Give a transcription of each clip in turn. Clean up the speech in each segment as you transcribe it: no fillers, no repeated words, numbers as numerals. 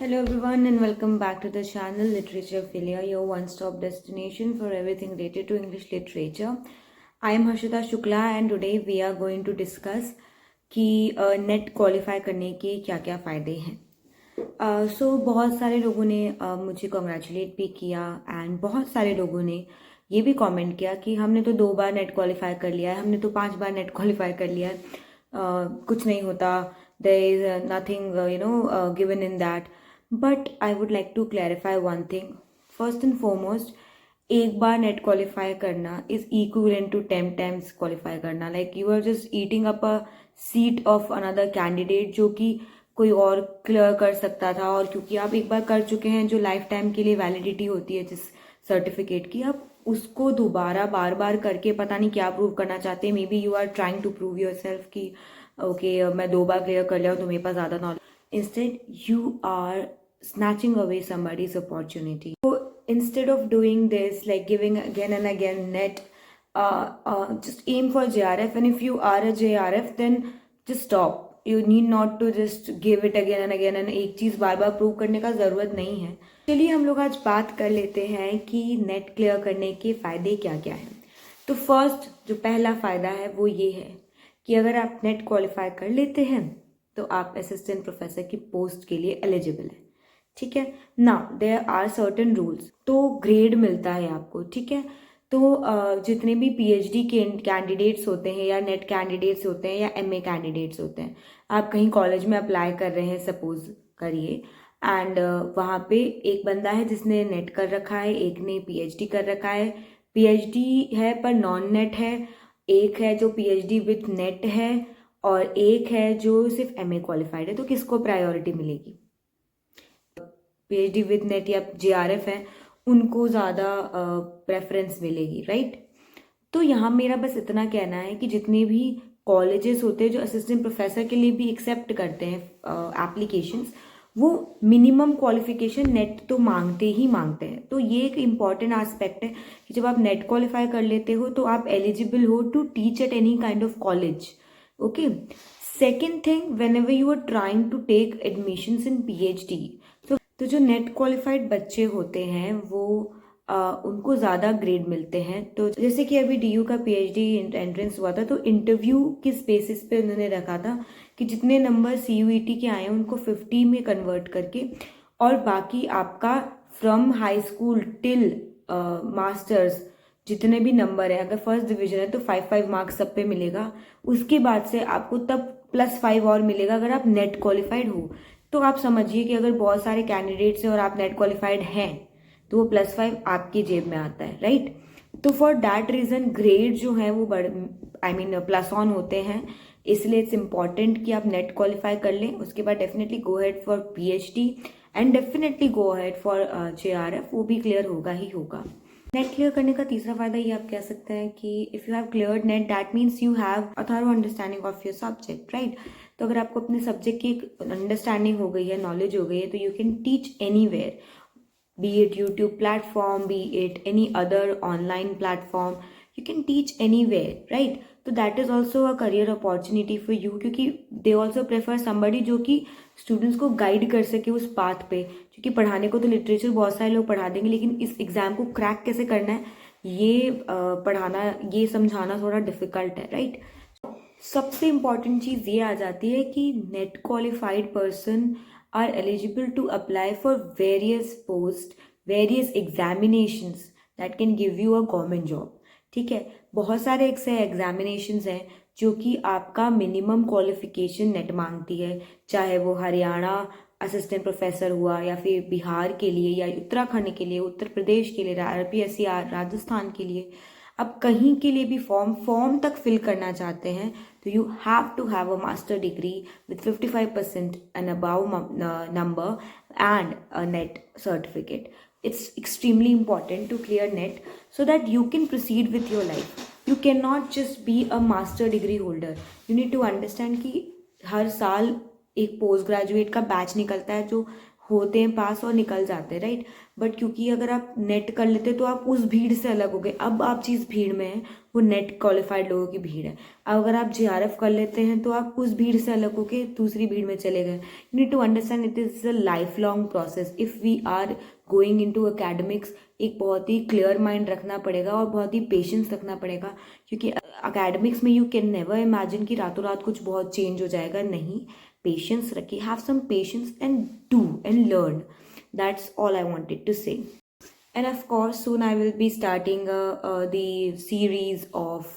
Hello everyone and welcome back to the channel Literature Philia, your one-stop destination for everything related to English literature. I am Harshita Shukla and today we are going to discuss कि net qualify करने के क्या क्या फ़ायदे हैं। सो बहुत सारे लोगों ने मुझे कॉन्ग्रेचुलेट भी किया एंड बहुत सारे लोगों ने ये भी कमेंट किया कि हमने तो 2 बार नेट क्वालिफाई कर लिया है, हमने तो 5 बार नेट क्वालिफाई कर लिया है, कुछ नहीं होता, there is nothing given in that. But I would like to clarify one thing. First and foremost, एक बार नेट क्वालिफाई करना is equivalent to 10 times qualify करना. Like you are just eating up a seat of another candidate जो कि कोई और clear कर सकता था, और क्योंकि आप एक बार कर चुके हैं जो लाइफ टाइम के लिए वैलिडिटी होती है जिस सर्टिफिकेट की, आप उसको दोबारा बार बार करके पता नहीं क्या प्रूव करना चाहते हैं. Maybe you are trying to prove yourself कि ओके मैं 2 बार क्लियर कर लिया हूँ तो मेरे पास ज़्यादा knowledge. Instead you are snatching away somebody's opportunity. So instead of doing this, like giving again and again net, just aim for JRF, and if you are a JRF then just stop. You need not to just give it again and again, and एक चीज़ बार बार prove करने का ज़रूरत नहीं है. चलिए हम लोग आज बात कर लेते हैं कि नेट क्लियर करने के फ़ायदे क्या क्या हैं. तो फर्स्ट जो पहला फ़ायदा है वो ये है कि अगर आप नेट क्वालिफाई कर लेते हैं तो आप असिस्टेंट प्रोफेसर की पोस्ट के लिए एलिजिबल हैं. ठीक है ना. There are certain rules. तो ग्रेड मिलता है आपको. ठीक है. तो जितने भी पीएचडी के कैंडिडेट्स होते हैं या नेट कैंडिडेट्स होते हैं या एमए कैंडिडेट्स होते हैं, आप कहीं कॉलेज में अप्लाई कर रहे हैं सपोज करिए, एंड वहाँ पे एक बंदा है जिसने नेट कर रखा है, एक ने पीएचडी कर रखा है. पीएचडी है पर नॉन नेट है, एक है जो पीएचडी विथ नेट है, और एक है जो सिर्फ एमए क्वालिफाइड है. तो किसको प्रायोरिटी मिलेगी? पीएचडी विद नेट या जेआरएफ है उनको ज़्यादा प्रेफरेंस मिलेगी, राइट. तो यहाँ मेरा बस इतना कहना है कि जितने भी कॉलेजेस होते हैं जो असिस्टेंट प्रोफेसर के लिए भी एक्सेप्ट करते हैं एप्लीकेशंस, वो मिनिमम क्वालिफिकेशन नेट तो मांगते ही मांगते हैं. तो ये एक इम्पॉर्टेंट एस्पेक्ट है कि जब आप नेट क्वालिफाई कर लेते हो तो आप एलिजिबल हो to teach at any kind of college. Okay. Second thing, whenever you are trying to take admissions in PhD, तो जो नेट क्वालिफाइड बच्चे होते हैं वो उनको ज़्यादा ग्रेड मिलते हैं. तो जैसे कि अभी डीयू का पीएचडी एंट्रेंस हुआ था, तो इंटरव्यू किस बेसिस पे उन्होंने रखा था कि जितने नंबर सीयूईटी के आए हैं उनको 50 में कन्वर्ट करके, और बाकी आपका from high school till masters जितने भी नंबर है, अगर फर्स्ट डिवीजन है तो 5 मार्क्स सब पे मिलेगा. उसके बाद से आपको तब +5 और मिलेगा अगर आप नेट क्वालिफाइड हो. तो आप समझिए कि अगर बहुत सारे कैंडिडेट्स हैं और आप नेट क्वालिफाइड हैं तो वो +5 आपकी जेब में आता है, राइट. तो फॉर दैट रीज़न ग्रेड जो है वो प्लस ऑन होते हैं. इसलिए इट्स इम्पॉर्टेंट कि आप नेट क्वालिफाई कर लें. उसके बाद definitely go ahead for PhD and definitely go ahead for JRF. वो भी क्लियर होगा ही होगा. नेट क्लियर करने का तीसरा फायदा ये आप कह सकते हैं कि if you have cleared net that means you have a thorough understanding of your subject, right. तो अगर आपको अपने सब्जेक्ट की एक अंडरस्टैंडिंग हो गई है, नॉलेज हो गई है, तो you can teach anywhere, be it YouTube platform, be it any other online platform, you can teach anywhere, right. तो that is also a career opportunity for you, क्योंकि दे ऑल्सो प्रेफर समबडी जो कि students को guide कर सके उस path पे. क्योंकि पढ़ाने को तो लिटरेचर बहुत सारे लोग पढ़ा देंगे, लेकिन इस एग्ज़ाम को क्रैक कैसे करना है ये पढ़ाना, ये समझाना थोड़ा डिफिकल्ट है, राइट. सबसे इम्पॉर्टेंट चीज़ ये आ जाती है कि NET qualified person are eligible to apply for various post, various examinations that can give you a government job. ठीक है. बहुत सारे ऐसे एग्जामिनेशंस हैं जो कि आपका मिनिमम क्वालिफिकेशन नेट मांगती है, चाहे वो हरियाणा असिस्टेंट प्रोफेसर हुआ, या फिर बिहार के लिए, या उत्तराखंड के लिए, उत्तर प्रदेश के लिए, आरपीएससी राजस्थान के लिए. अब कहीं के लिए भी फॉर्म तक फिल करना चाहते हैं तो you have to have a master degree with 55% and above number and a NET certificate. It's extremely important to clear net so that you can proceed with your life. You cannot just be a master degree holder. You need to understand कि हर साल एक post graduate का batch निकलता है जो होते हैं पास और निकल जाते हैं, राइट। बट क्योंकि अगर आप नेट कर लेते तो आप उस भीड़ से अलग हो गए। अब आप जिस भीड़ में हैं वो नेट क्वालिफाइड लोगों की भीड़ है। अब अगर आप JRF कर लेते हैं तो आप उस भीड़ से अलग होके दूसरी भीड़ में चले गए। You need to understand it is a life long process. If we are going into academics, एक बहुत ही क्लियर माइंड रखना पड़ेगा और बहुत ही पेशेंस रखना पड़ेगा, क्योंकि एकेडमिक्स में यू कैन नेवर इमेजिन कि रातों रात कुछ बहुत चेंज हो जाएगा। नहीं, पेशेंस रखिए, have some patience and do and learn. That's all I wanted to say. And of course, soon I will be starting the series of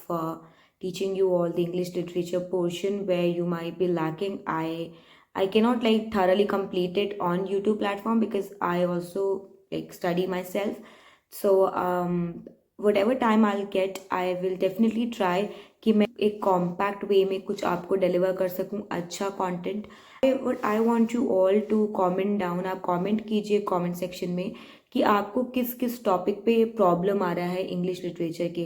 teaching you all the English literature portion where you might be lacking. I cannot like thoroughly complete it on YouTube platform because I also like study myself. So whatever time I'll get, I will definitely try कि मैं एक compact वे में कुछ आपको deliver कर सकूं अच्छा content. I want you all to comment down, आप कॉमेंट कीजिए कॉमेंट सेक्शन में कि आपको किस किस टॉपिक पे प्रॉब्लम आ रहा है इंग्लिश लिटरेचर के।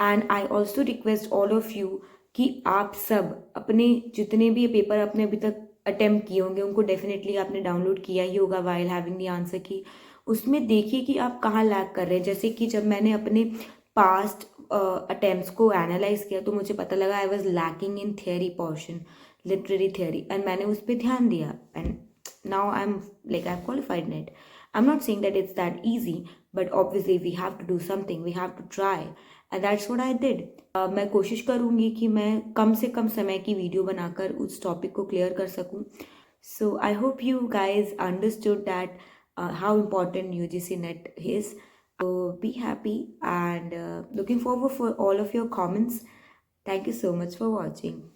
And I also request all of you कि आप सब अपने जितने भी पेपर आपने अभी तक अटेम्प्ट किए होंगे उनको डेफिनेटली आपने डाउनलोड किया ही होगा वाइल हैविंग द आंसर की। उसमें देखिए कि आप कहाँ लैग कर रहे हैं। जैसे कि जब मैंने अपने पास्ट अटेम्प्ट्स को एनालाइज किया तो मुझे पता लगा I was lacking in theory portion, literary theory, and मैंने उस पर ध्यान दिया and now I am like I have qualified net. I'm not saying that it's that easy, but obviously we have to do something, we have to try, and that's what I did. मैं कोशिश करूँगी कि मैं कम से कम समय की video बनाकर उस टॉपिक को क्लियर कर सकूँ। So I hope you guys understood that how important UGC NET is. So be happy and looking forward for all of your comments. Thank you so much for watching.